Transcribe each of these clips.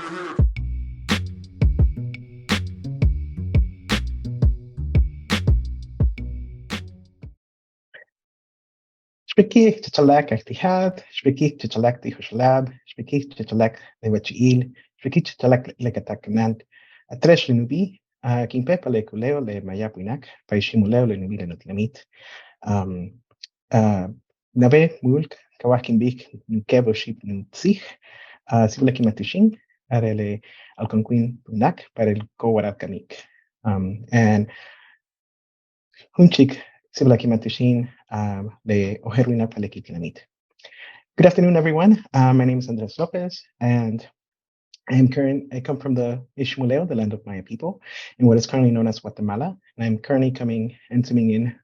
Shpiki Chichalak Echtihad, Shpiki Chichalak Tihuslab, Shpiki Chichalak Lewachiil, Shpiki Chichalak Legataknant, Atresh Linubi, Kimpepa Le Kuleo Le Mayapuinak, Paishimuleo Le Nubi Le Nutlamit, Nave Mulk, Kawakimbik, Nukevo Ship Nutsich, Siblakimatishin, Arele Alconquin Punak, para el Kowarakanik. And Hunchik Siblakimatishin, Le Oheruina Palekitinamit. Good afternoon, everyone. My name is Andrés López, and I come from the Ishmuleo, the land of Maya people, in what is currently known as Guatemala. And I'm currently coming and zooming in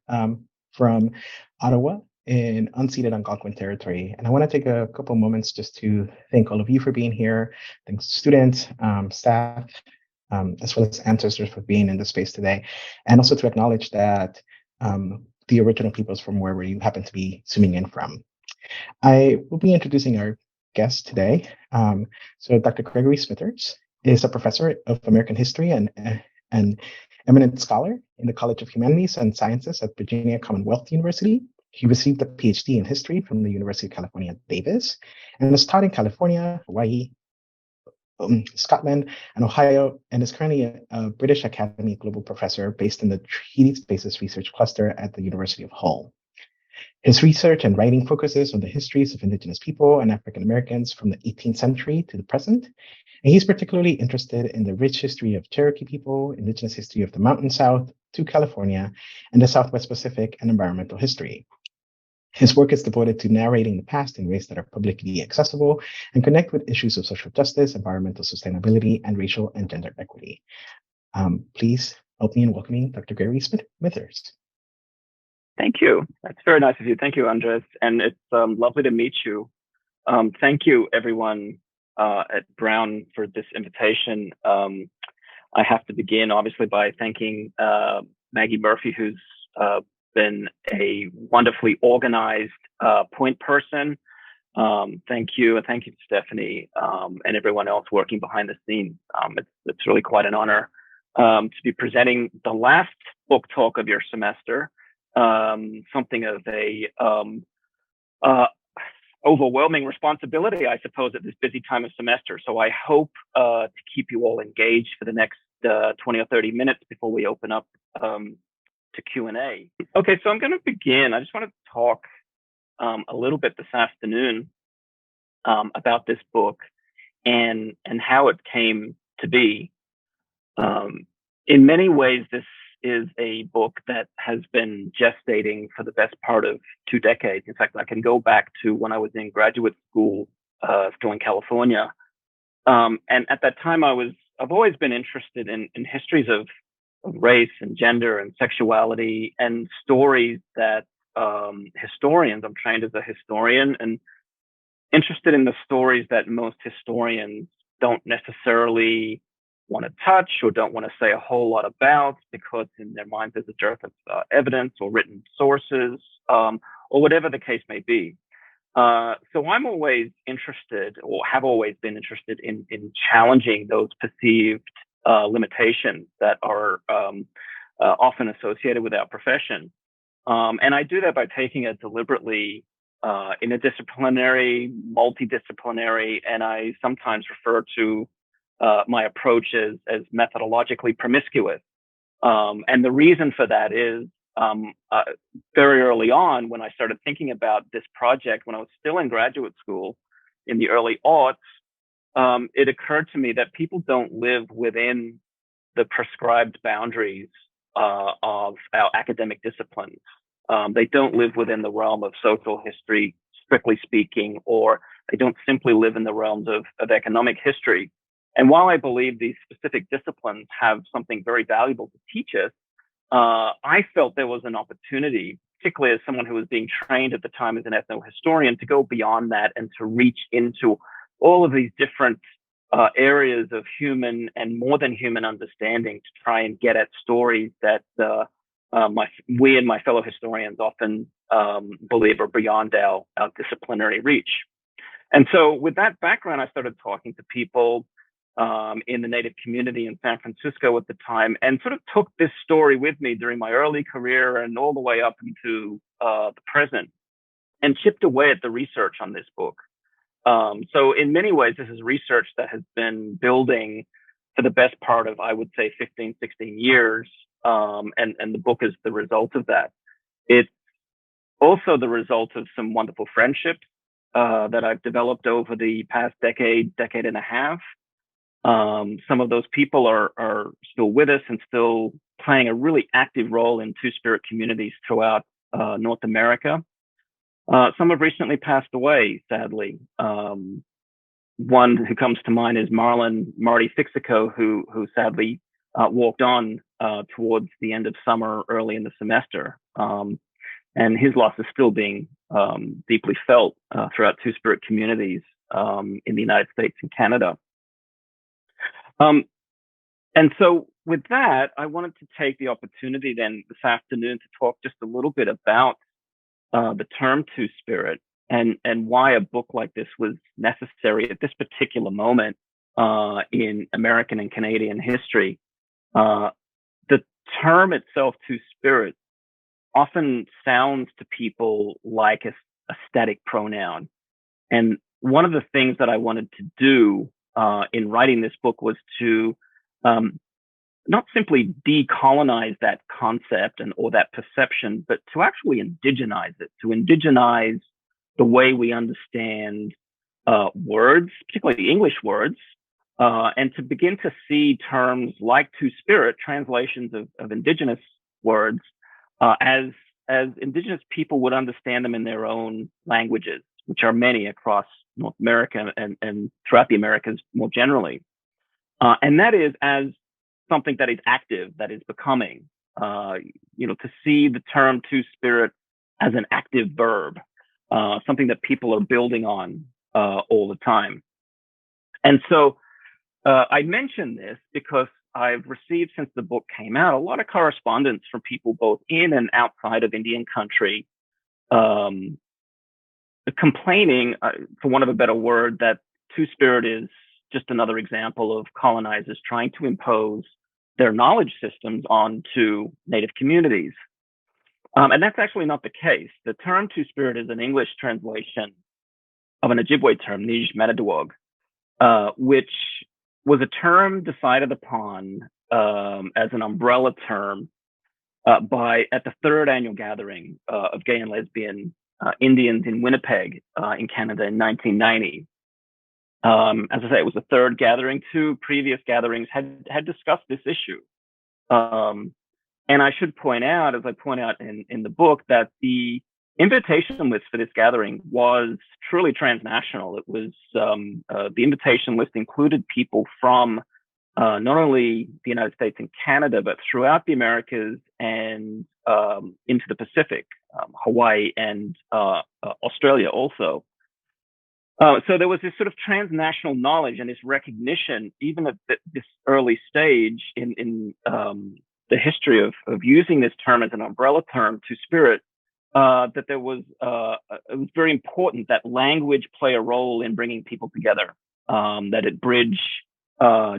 from Ottawa in unceded Algonquin territory. And I want to take a couple moments just to thank all of you for being here, thanks to students, staff, as well as ancestors for being in the space today, and also to acknowledge that the original peoples from wherever you happen to be zooming in from. I will be introducing our guest today. So Dr. Gregory Smithers is a professor of American history and an eminent scholar in the College of Humanities and Sciences at Virginia Commonwealth University. He received a PhD in history from the University of California, Davis, and has taught in California, Hawaii, Scotland, and Ohio, and is currently a British Academy Global Professor based in the Treaty Spaces Research Cluster at the University of Hull. His research and writing focuses on the histories of Indigenous people and African Americans from the 18th century to the present, and he's particularly interested in the rich history of Cherokee people, Indigenous history of the Mountain South to California, and the Southwest Pacific and environmental history. His work is devoted to narrating the past in ways that are publicly accessible and connect with issues of social justice, environmental sustainability, and racial and gender equity. Please help me in welcoming Dr. Gregory Smithers. Thank you. That's very nice of you. Thank you, Andrés. And it's lovely to meet you. Thank you, everyone at Brown, for this invitation. I have to begin, obviously, by thanking Maggie Murphy, who's been a wonderfully organized point person. Thank you. And thank you to Stephanie and everyone else working behind the scenes. It's really quite an honor to be presenting the last book talk of your semester. Something of a overwhelming responsibility, I suppose, at this busy time of semester. So I hope to keep you all engaged for the next 20 or 30 minutes before we open up to Q&A. Okay, so I'm going to begin. I just want to talk a little bit this afternoon about this book and how it came to be. In many ways, this is a book that has been gestating for the best part of 2 decades. In fact, I can go back to when I was in graduate school, still in California. And at that time, I've always been interested in histories of race and gender and sexuality and stories that historians, I'm trained as a historian, and interested in the stories that most historians don't necessarily want to touch or don't want to say a whole lot about because in their minds there's a dearth of evidence or written sources or whatever the case may be. So I'm always interested, or have always been interested, in challenging those perceived limitations that are often associated with our profession. And I do that by taking a deliberately interdisciplinary, multidisciplinary, and I sometimes refer to my approach as methodologically promiscuous. And the reason for that is very early on, when I started thinking about this project, when I was still in graduate school in the early aughts, it occurred to me that people don't live within the prescribed boundaries of our academic disciplines. They don't live within the realm of social history, strictly speaking, or they don't simply live in the realms of economic history. And while I believe these specific disciplines have something very valuable to teach us, I felt there was an opportunity, particularly as someone who was being trained at the time as an ethnohistorian, to go beyond that and to reach into all of these different areas of human and more than human understanding to try and get at stories that we and my fellow historians often believe are beyond our disciplinary reach. And so with that background, I started talking to people in the Native community in San Francisco at the time, and sort of took this story with me during my early career and all the way up into the present, and chipped away at the research on this book. So in many ways, this is research that has been building for the best part of, I would say, 15, 16 years. And the book is the result of that. It's also the result of some wonderful friendships that I've developed over the past decade and a half. Some of those people are still with us and still playing a really active role in Two-Spirit communities throughout North America. Some have recently passed away, sadly. One who comes to mind is Marty Fixico, who sadly walked on towards the end of summer, early in the semester. And his loss is still being deeply felt throughout Two-Spirit communities in the United States and Canada. And so with that, I wanted to take the opportunity then this afternoon to talk just a little bit about the term Two-Spirit and why a book like this was necessary at this particular moment in American and Canadian history. The term itself, Two-Spirit, often sounds to people like a static pronoun. And one of the things that I wanted to do in writing this book was to not simply decolonize that concept or that perception, but to actually indigenize it, to indigenize the way we understand words, particularly English words, and to begin to see terms like Two-Spirit, translations of Indigenous words, as Indigenous people would understand them in their own languages, which are many across North America and throughout the Americas more generally. And that is as something that is active, that is becoming, to see the term Two-Spirit as an active verb, something that people are building on all the time. And so I mention this because I've received, since the book came out, a lot of correspondence from people both in and outside of Indian country, complaining, for want of a better word, that Two-Spirit is just another example of colonizers trying to impose their knowledge systems onto Native communities. And that's actually not the case. The term Two-Spirit is an English translation of an Ojibwe term, Nij-Manadawag, which was a term decided upon as an umbrella term at the third annual gathering of gay and lesbian Indians in Winnipeg in Canada in 1990. As I say, it was the third gathering. Two previous gatherings had discussed this issue. And I should point out, as I point out in the book, that the invitation list for this gathering was truly transnational. It was the invitation list included people from not only the United States and Canada, but throughout the Americas and into the Pacific, Hawaii and Australia also. So there was this sort of transnational knowledge and this recognition, even at this early stage in the history of using this term as an umbrella term, Two-Spirit, that there was it was very important that language play a role in bringing people together, that it bridge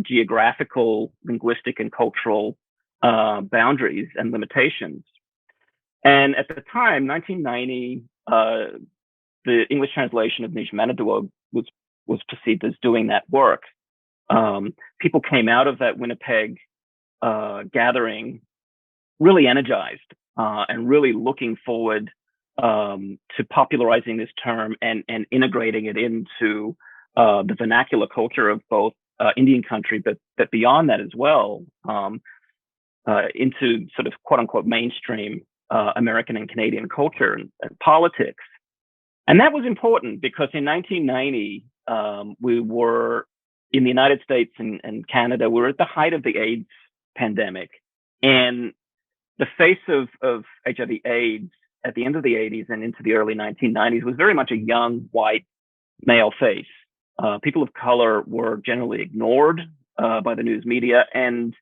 geographical, linguistic, and cultural boundaries and limitations. And at the time, 1990, the English translation of Nij-Manadawag was perceived as doing that work. People came out of that Winnipeg gathering really energized and really looking forward to popularizing this term and integrating it into the vernacular culture of both Indian country, but beyond that as well, into sort of quote unquote mainstream American and Canadian culture and politics. And that was important because in 1990, we were in the United States and Canada, we were at the height of the AIDS pandemic. And the face of HIV/AIDS at the end of the 80s and into the early 1990s was very much a young, white, male face. People of color were generally ignored by the news media and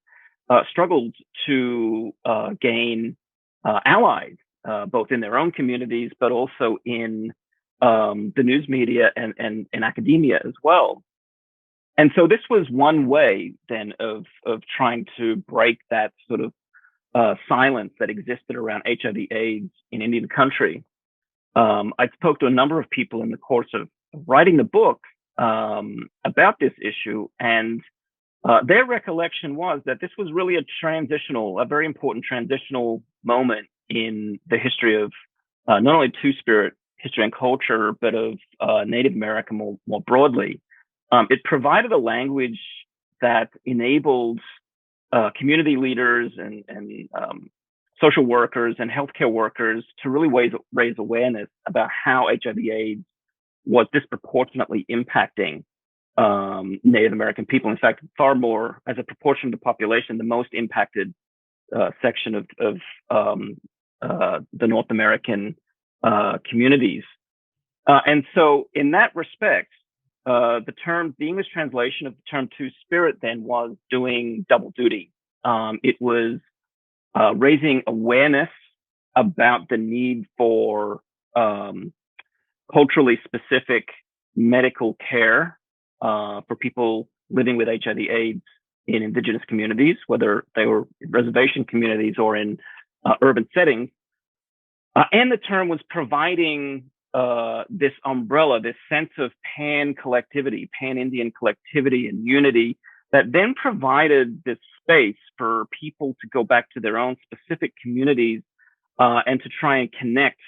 struggled to gain allies, both in their own communities, but also in the news media and academia as well. And so this was one way then of trying to break that sort of silence that existed around HIV/AIDS in Indian country. I spoke to a number of people in the course of writing the book about this issue, and their recollection was that this was really a very important transitional moment in the history of not only Two-Spirit history and culture, but of Native America more broadly. It provided a language that enabled community leaders and social workers and healthcare workers to really raise awareness about how HIV/AIDS was disproportionately impacting Native American people. In fact, far more as a proportion of the population, the most impacted section of the North American communities. And so in that respect, the English translation of the term Two-Spirit then was doing double duty. It was raising awareness about the need for culturally specific medical care for people living with HIV/AIDS in indigenous communities, whether they were reservation communities or in urban settings. And the term was providing this umbrella, this sense of pan-collectivity, pan-Indian collectivity and unity that then provided this space for people to go back to their own specific communities and to try and connect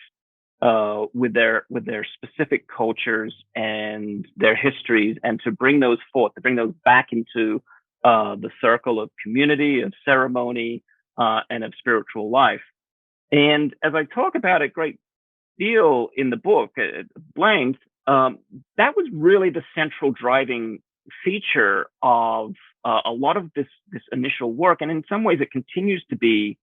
with their specific cultures and their histories, and to bring those forth, to bring those back into the circle of community, of ceremony, and of spiritual life. And as I talk about a great deal in the book at length, that was really the central driving feature of a lot of this initial work, and in some ways, it continues to be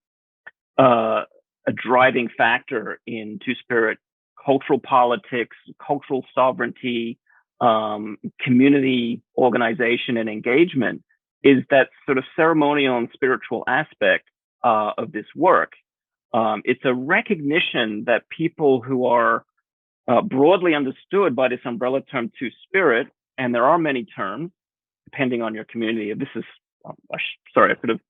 a driving factor in Two-Spirit cultural politics, cultural sovereignty, community organization and engagement, is that sort of ceremonial and spiritual aspect of this work. It's a recognition that people who are broadly understood by this umbrella term Two-Spirit, and there are many terms depending on your community. This is, I could have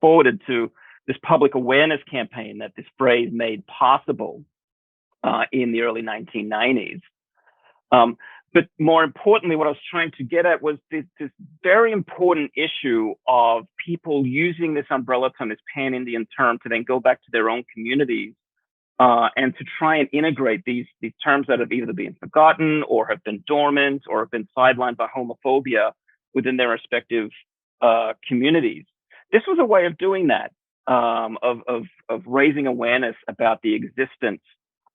forwarded to this public awareness campaign that this phrase made possible in the early 1990s. But more importantly, what I was trying to get at was this very important issue of people using this umbrella term, this pan-Indian term, to then go back to their own communities and to try and integrate these terms that have either been forgotten or have been dormant or have been sidelined by homophobia within their respective communities. This was a way of doing that, of raising awareness about the existence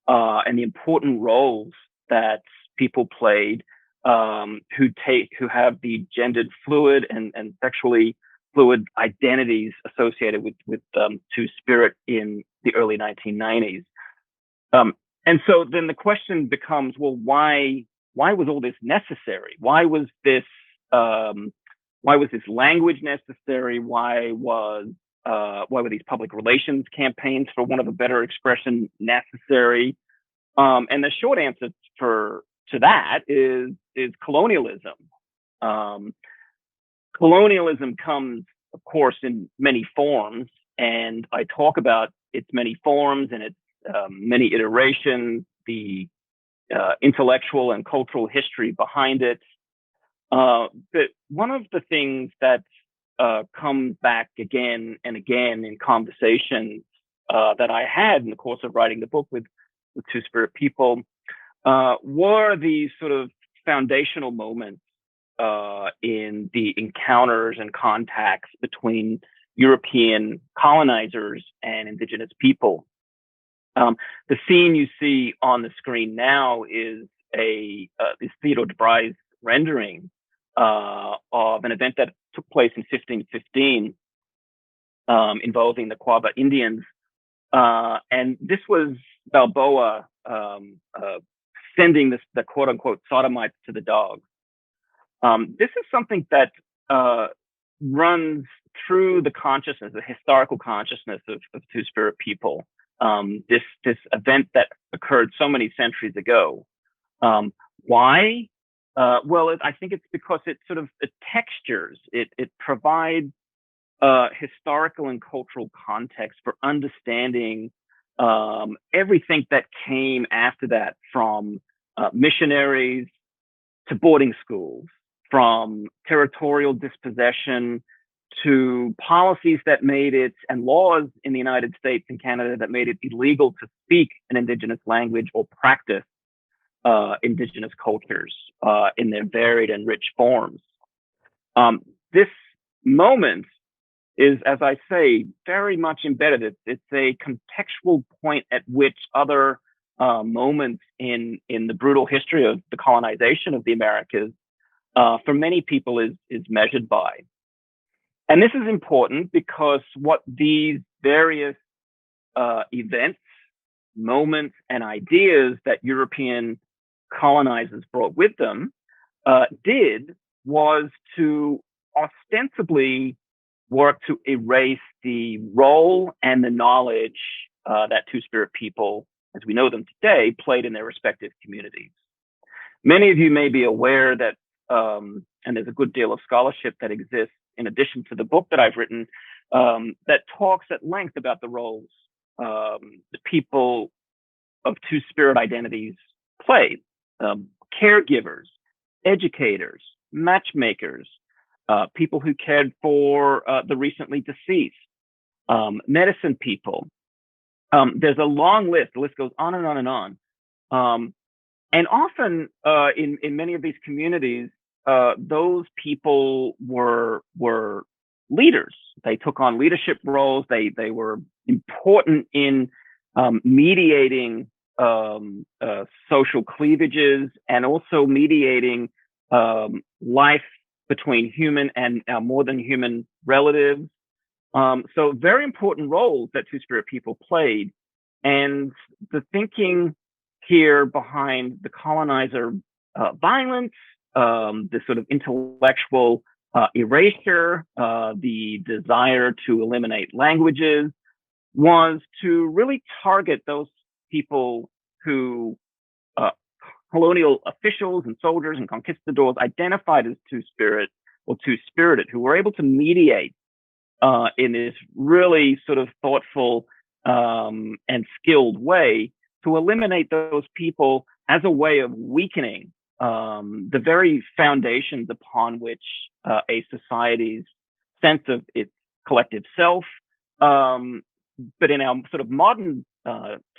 and the important roles that people played who have the gendered fluid and sexually fluid identities associated with Two-Spirit in the early 1990s. And so then the question becomes, well, why was all this necessary? Why was this language necessary? Why were these public relations campaigns, for want of a better expression, necessary? And the short answer to that is colonialism. Colonialism comes, of course, in many forms, and I talk about its many forms and its many iterations, the intellectual and cultural history behind it. But one of the things that comes back again and again in conversations that I had in the course of writing the book with Two-Spirit people were these sort of foundational moments in the encounters and contacts between European colonizers and indigenous people. The scene you see on the screen now is this Theodore DeBry's rendering of an event that took place in 1515 involving the Quaba Indians. And this was Balboa sending the quote-unquote sodomites to the dogs. This is something that runs through the consciousness, the historical consciousness of Two-Spirit people. This event that occurred so many centuries ago. Why? Well, I think it's because it sort of it textures, it provides historical and cultural context for understanding everything that came after that, from missionaries to boarding schools, from territorial dispossession to policies that made it, and laws in the United States and Canada that made it illegal to speak an Indigenous language or practice Indigenous cultures in their varied and rich forms. This moment is, as I say, very much embedded. It's a contextual point at which other moments in the brutal history of the colonization of the Americas, for many people, is measured by. And this is important because what these various events, moments, and ideas that European colonizers brought with them did was to ostensibly work to erase the role and the knowledge that Two-Spirit people, as we know them today, played in their respective communities. Many of you may be aware that, and there's a good deal of scholarship that exists in addition to the book that I've written, that talks at length about the roles the people of Two-Spirit identities played. Caregivers, educators, matchmakers, people who cared for the recently deceased, medicine people. There's a long list. The list goes on and on and on. And often in many of these communities, those people were leaders. They took on leadership roles. They were important in mediating social cleavages, and also mediating life between human and more than human relatives. So very important roles that Two-Spirit people played. And the thinking here behind the colonizer violence, the sort of intellectual erasure, the desire to eliminate languages, was to really target those people who colonial officials and soldiers and conquistadors identified as Two-Spirit or Two-Spirited, who were able to mediate in this really sort of thoughtful and skilled way, to eliminate those people as a way of weakening the very foundations upon which a society's sense of its collective self, but in our sort of modern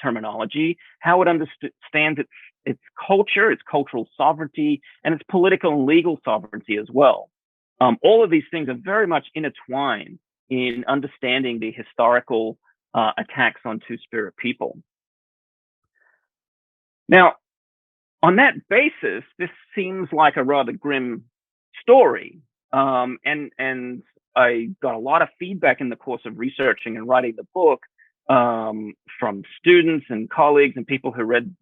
terminology, how it understands its culture, its cultural sovereignty, and its political and legal sovereignty as well. All of these things are very much intertwined in understanding the historical attacks on Two-Spirit people. Now, on that basis, this seems like a rather grim story. And I got a lot of feedback in the course of researching and writing the book from students and colleagues and people who read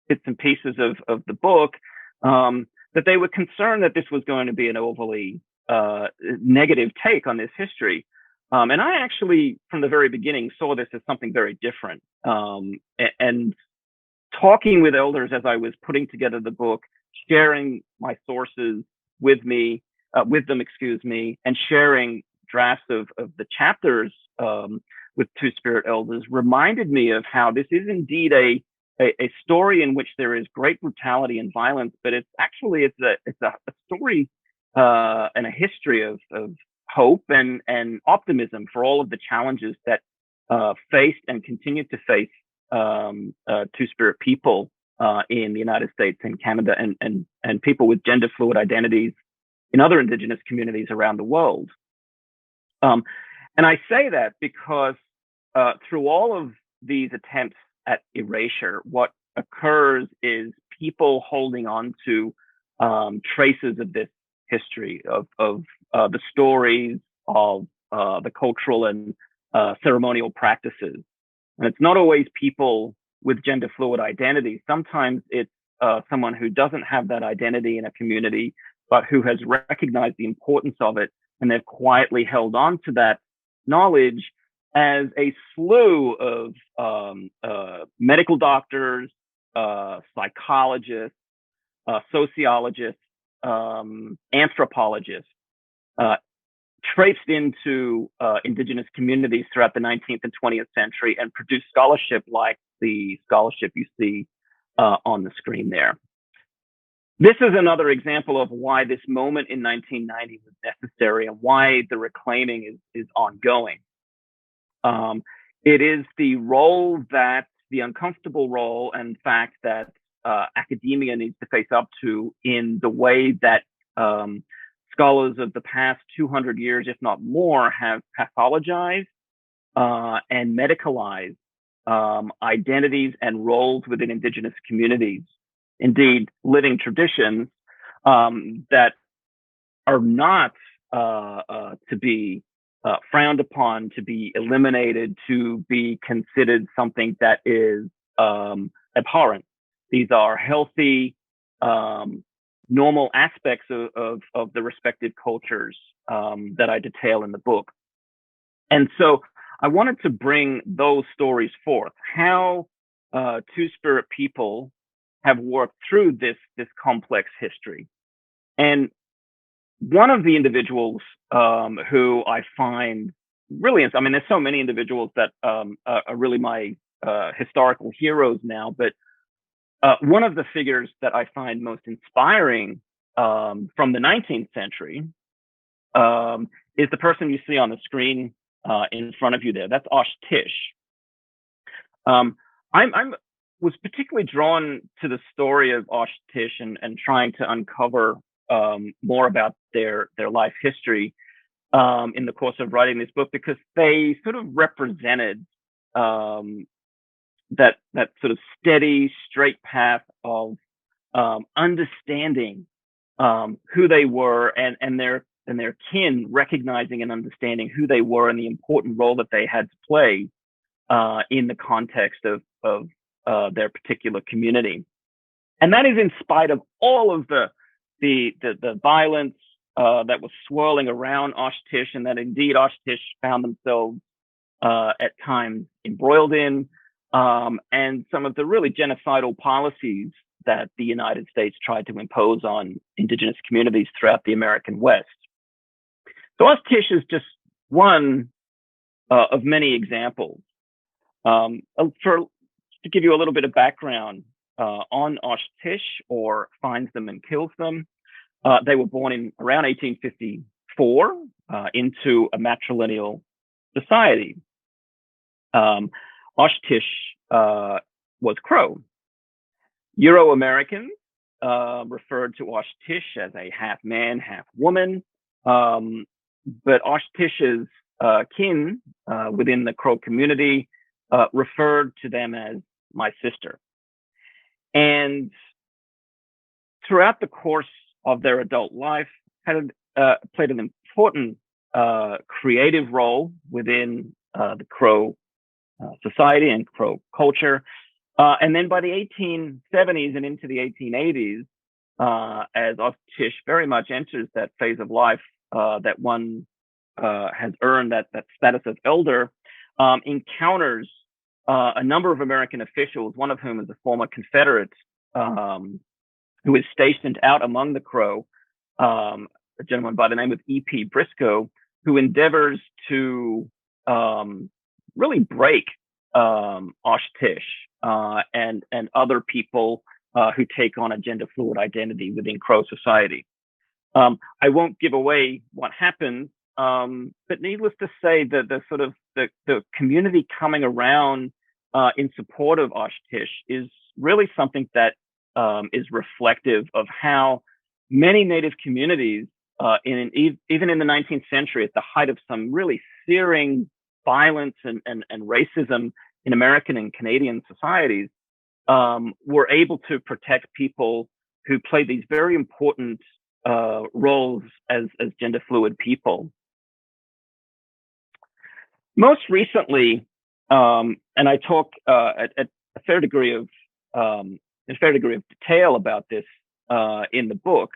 bits and pieces of the book, that they were concerned that this was going to be an overly negative take on this history. And I actually, from the very beginning, saw this as something very different. And talking with elders as I was putting together the book, sharing my sources with them, and sharing drafts of the chapters with Two-Spirit elders, reminded me of how this is indeed a story in which there is great brutality and violence, but it's a story and a history of hope and optimism for all of the challenges that faced and continue to face Two-Spirit people in the United States and Canada, and people with gender fluid identities in other Indigenous communities around the world. And I say that because through all of these attempts at erasure, what occurs is people holding on to traces of this history, of the stories, of the cultural and ceremonial practices. And it's not always people with gender fluid identity. Sometimes it's someone who doesn't have that identity in a community, but who has recognized the importance of it, and they've quietly held on to that knowledge, as a slew of medical doctors, psychologists, sociologists, anthropologist, traipsed into indigenous communities throughout the 19th and 20th century and produced scholarship like the scholarship you see on the screen there. This is another example of why this moment in 1990 was necessary and why the reclaiming is ongoing. It is the role that the uncomfortable role and fact that academia needs to face up to in the way that scholars of the past 200 years, if not more, have pathologized and medicalized identities and roles within indigenous communities. Indeed, living traditions that are not to be frowned upon, to be eliminated, to be considered something that is abhorrent. These are healthy, normal aspects of the respective cultures that I detail in the book. And so I wanted to bring those stories forth, how Two-Spirit people have worked through this complex history. And one of the individuals who I find really, I mean, there's so many individuals that are really my historical heroes now, but one of the figures that I find most inspiring from the 19th century is the person you see on the screen in front of you there. That's Osh Tisch. I was particularly drawn to the story of Osh Tisch and trying to uncover more about their life history in the course of writing this book, because they sort of represented that sort of steady, straight path of understanding who they were and their kin, recognizing and understanding who they were and the important role that they had to play in the context of their particular community. And that is in spite of all of the violence that was swirling around Osh Tisch, and that indeed Osh Tisch found themselves at times embroiled in, and some of the really genocidal policies that the United States tried to impose on indigenous communities throughout the American West. So Osh Tisch is just one of many examples. To give you a little bit of background on Osh Tisch, or Finds Them and Kills Them, they were born in around 1854 into a matrilineal society. Osh Tisch was Crow. Euro-Americans referred to Osh Tisch as a half man, half woman, but Osh Tisch's kin within the Crow community referred to them as my sister. And throughout the course of their adult life, had played an important creative role within the Crow society and Crow culture. And then by the 1870s and into the 1880s, as Osh Tisch very much enters that phase of life that one has earned that status of elder, encounters a number of American officials, one of whom is a former Confederate who is stationed out among the Crow, a gentleman by the name of E.P. Briscoe, who endeavors to really break Osh Tisch and other people who take on a gender fluid identity within Crow society. I won't give away what happens, but needless to say that the community coming around in support of Osh Tisch is really something that is reflective of how many Native communities, even in the 19th century, at the height of some really searing violence and racism in American and Canadian societies, were able to protect people who played these very important roles as gender fluid people. Most recently, and I talk at a fair degree of detail about this in the book,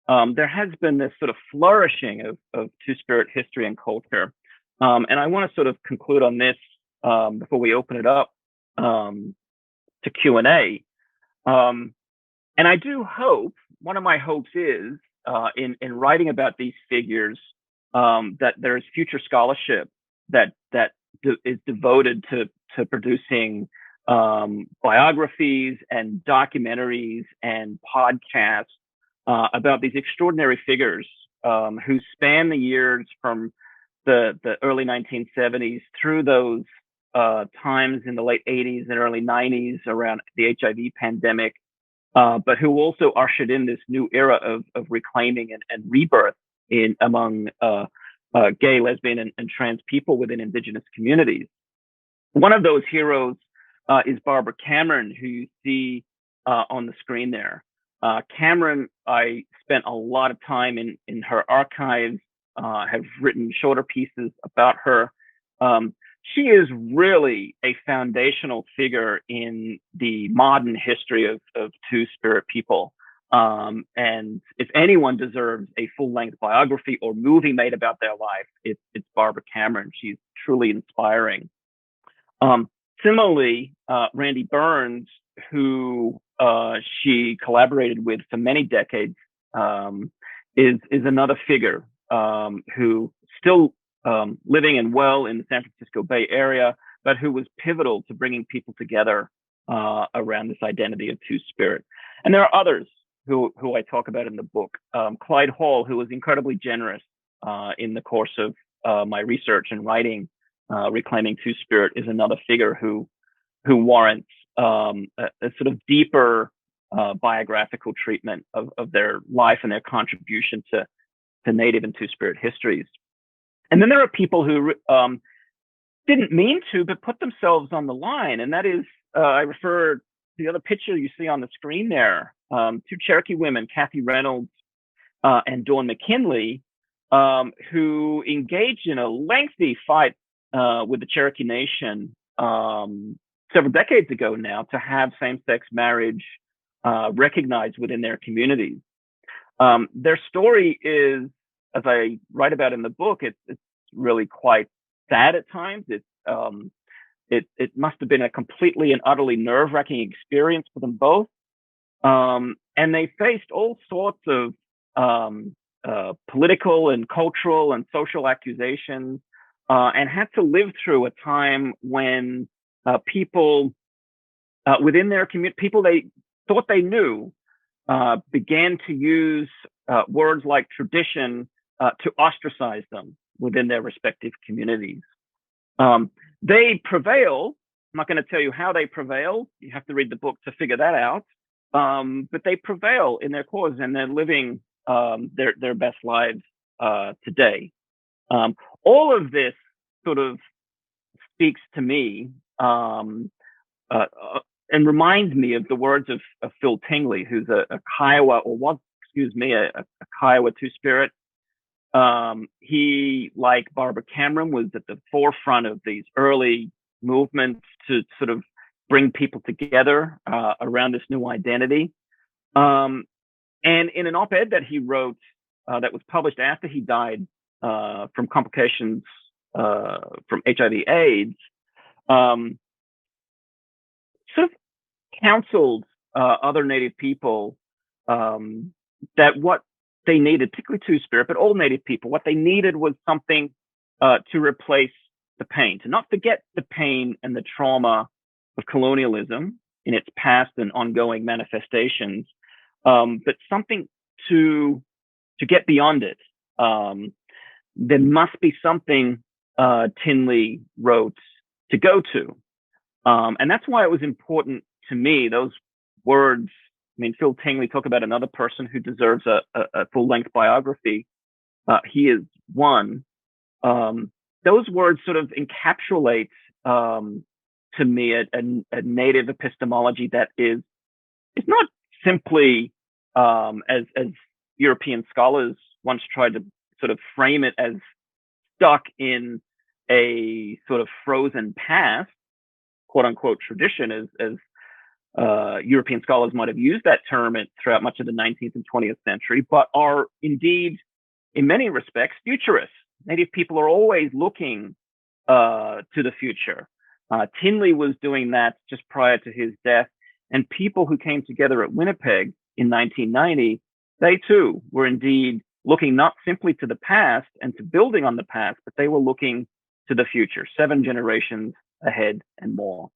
there has been this sort of flourishing of Two-Spirit history and culture. And I want to sort of conclude on this before we open it up to Q&A. And I do hope, one of my hopes is in writing about these figures that there is future scholarship that is devoted to producing biographies and documentaries and podcasts about these extraordinary figures who span the years from the early 1970s through those times in the late 80s and early 90s around the HIV pandemic, but who also ushered in this new era of reclaiming and rebirth among gay, lesbian, and trans people within Indigenous communities. One of those heroes is Barbara Cameron, who you see on the screen there. Cameron, I spent a lot of time in her archives, have written shorter pieces about her. She is really a foundational figure in the modern history of Two-Spirit people. And if anyone deserves a full-length biography or movie made about their life, it's Barbara Cameron. She's truly inspiring. Similarly, Randy Burns, who she collaborated with for many decades, is another figure who still living and well in the San Francisco Bay Area, but who was pivotal to bringing people together around this identity of Two-Spirit. And there are others who I talk about in the book. Clyde Hall, who was incredibly generous in the course of my research and writing, Reclaiming Two-Spirit, is another figure who warrants a sort of deeper biographical treatment of their life and their contribution to Native and Two-Spirit histories. And then there are people who didn't mean to, but put themselves on the line. And that is, I refer to the other picture you see on the screen there, two Cherokee women, Kathy Reynolds and Dawn McKinley, who engaged in a lengthy fight with the Cherokee Nation several decades ago now to have same-sex marriage recognized within their communities. Their story is, as I write about in the book, it's really quite sad at times. It must have been a completely and utterly nerve-wracking experience for them both. And they faced all sorts of political and cultural and social accusations, and had to live through a time when people within their community, people they thought they knew, began to use words like tradition to ostracize them within their respective communities. They prevail. I'm not going to tell you how they prevail. You have to read the book to figure that out. But they prevail in their cause, and they're living their best lives today. All of this sort of speaks to me and reminds me of the words of Phil Tingley, who's a Kiowa, or was, a Kiowa Two-Spirit. He, like Barbara Cameron, was at the forefront of these early movements to sort of bring people together around this new identity. And in an op-ed that he wrote that was published after he died from complications from HIV/AIDS, sort of counseled other Native people that what they needed, particularly Two-Spirit, but all Native people, what they needed was something to replace the pain, to not forget the pain and the trauma of colonialism in its past and ongoing manifestations, but something to get beyond it. There must be something, Tinley wrote, to go to. And that's why it was important to me, those words. I mean, Phil Tingley talked about another person who deserves a full-length biography. He is one. Those words sort of encapsulate, to me, a Native epistemology that is not simply, as European scholars once tried to sort of frame it, as stuck in a sort of frozen past, quote unquote tradition, as European scholars might have used that term throughout much of the 19th and 20th century, but are indeed, in many respects, futurists. Native people are always looking to the future. Tinley was doing that just prior to his death, and people who came together at Winnipeg in 1990 They too were indeed looking not simply to the past and to building on the past, but they were looking to the future, 7 generations ahead and more.